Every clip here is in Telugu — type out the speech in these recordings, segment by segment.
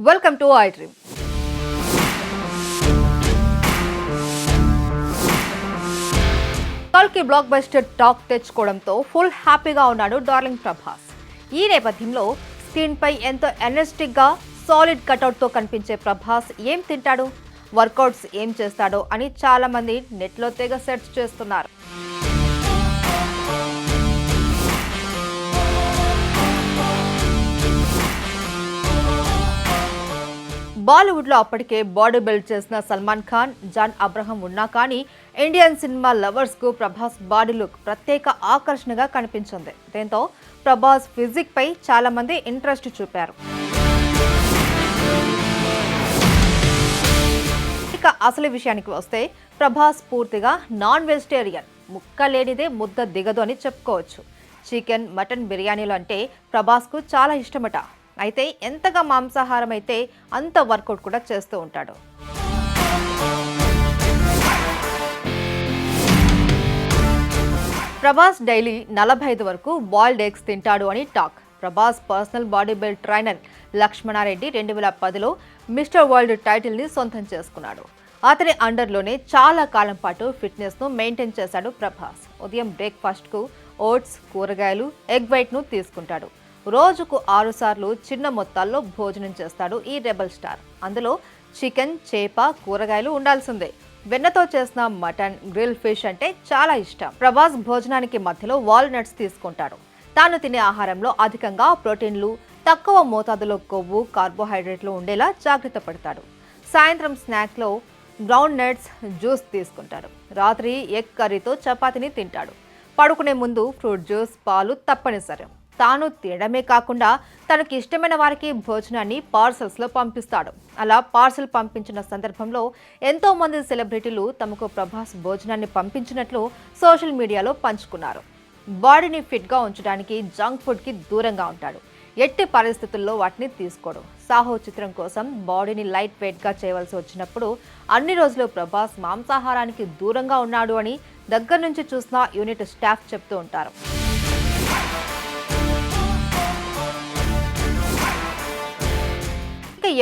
Welcome to I dream. కల్కి బ్లాక్ బస్టర్ టాక్ తెచ్చుకోవడంతో ఫుల్ హ్యాపీగా ఉన్నాడు డార్లింగ్ ప్రభాస్. ఈ నేపథ్యంలో స్క్రీన్ పై ఎంతో ఎనర్జెటిక్ గా సాలిడ్ కటౌట్ తో కనిపించే ప్రభాస్ ఏం తింటాడు, వర్కౌట్స్ ఏం చేస్తాడో అని చాలా మంది నెట్లో తెగ సెర్చ్ చేస్తున్నారు. బాలీవుడ్ లో అప్పటికే బాడీ బిల్డ్ చేసిన సల్మాన్ ఖాన్, జాన్ అబ్రహం ఉన్నా కానీ ఇండియన్ సినిమా లవర్స్ కు ప్రభాస్ బాడీ లుక్ ప్రత్యేక ఆకర్షణగా కనిపించింది. దీంతో ప్రభాస్ ఫిజిక్ పై చాలా మంది ఇంట్రెస్ట్ చూపారు. ఇక అసలు విషయానికి వస్తే ప్రభాస్ పూర్తిగా నాన్ వెజిటేరియన్. ముక్క లేనిదే ముద్ద దిగదు అని చెప్పుకోవచ్చు. చికెన్, మటన్ బిర్యానీలు అంటే ప్రభాస్ కు చాలా ఇష్టమట. అయితే ఎంతగా మాంసాహారం అయితే అంత వర్కౌట్ కూడా చేస్తూ ఉంటాడు. ప్రభాస్ డైలీ 45 వరకు బాయిల్డ్ ఎగ్స్ తింటాడు అని talk. Prabhas personal body build trainer Lakshmanareddy 2010లో mister world title ని సొంతం చేసుకున్నాడు. అతని అండర్లోనే చాలా కాలం పాటు ఫిట్నెస్ ను మెయింటైన్ చేశాడు ప్రభాస్. ఉదయం బ్రేక్ఫాస్ట్ కు ఓట్స్, కూరగాయలు, ఎగ్ వైట్ ను తీసుకుంటాడు. రోజుకు 6 సార్లు చిన్న మొత్తాల్లో భోజనం చేస్తాడు ఈ రెబల్ స్టార్. అందులో చికెన్, చేప, కూరగాయలు ఉండాల్సిందే. వెన్నతో చేసిన మటన్, గ్రిల్ ఫిష్ అంటే చాలా ఇష్టం. ప్రభాస్ భోజనానికి మధ్యలో వాల్నట్స్ తీసుకుంటాడు. తాను తినే ఆహారంలో అధికంగా ప్రోటీన్లు, తక్కువ మోతాదులో కొవ్వు, కార్బోహైడ్రేట్లు ఉండేలా జాగ్రత్త పడతాడు. సాయంత్రం స్నాక్స్ లో గ్రౌండ్ నట్స్, జ్యూస్ తీసుకుంటాడు. రాత్రి ఎగ్ కర్రీతో చపాతీని తింటాడు. పడుకునే ముందు ఫ్రూట్ జ్యూస్, పాలు తప్పనిసరి. తాను తినడమే కాకుండా తనకి ఇష్టమైన వారికి భోజనాన్ని పార్సల్స్లో పంపిస్తాడు. అలా పార్సల్ పంపించిన సందర్భంలో ఎంతో మంది సెలబ్రిటీలు తమకు ప్రభాస్ భోజనాన్ని పంపించినట్లు సోషల్ మీడియాలో పంచుకున్నారు. బాడీని ఫిట్గా ఉంచడానికి జంక్ ఫుడ్కి దూరంగా ఉంటాడు. ఎట్టి పరిస్థితుల్లో వాటిని తీసుకోడు. సాహో చిత్రం కోసం బాడీని లైట్ వెయిట్గా చేయవలసి వచ్చినప్పుడు అన్ని రోజులు ప్రభాస్ మాంసాహారానికి దూరంగా ఉన్నాడు అని దగ్గర నుంచి చూసిన యూనిట్ స్టాఫ్ చెప్తూ ఉంటారు.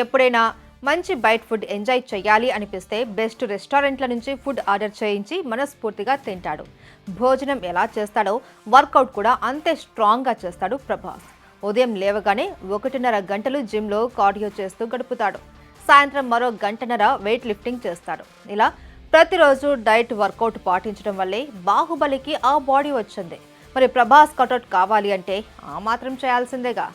ఎప్పుడైనా మంచి బైట్ ఫుడ్ ఎంజాయ్ చేయాలి అనిపిస్తే బెస్ట్ రెస్టారెంట్ల నుంచి ఫుడ్ ఆర్డర్ చేయించి మనస్ఫూర్తిగా తింటాడు. భోజనం ఎలా చేస్తాడో వర్కౌట్ కూడా అంతే స్ట్రాంగ్గా చేస్తాడు ప్రభాస్. ఉదయం లేవగానే 1.5 గంటలు జిమ్లో కార్డియో చేస్తూ గడుపుతాడు. సాయంత్రం మరో 1.5 గంట వెయిట్ లిఫ్టింగ్ చేస్తాడు. ఇలా ప్రతిరోజు డైట్, వర్కౌట్ పాటించడం వల్లే బాహుబలికి ఆ బాడీ వచ్చింది. మరి ప్రభాస్ కటౌట్ కావాలి అంటే ఆ మాత్రం చేయాల్సిందేగా.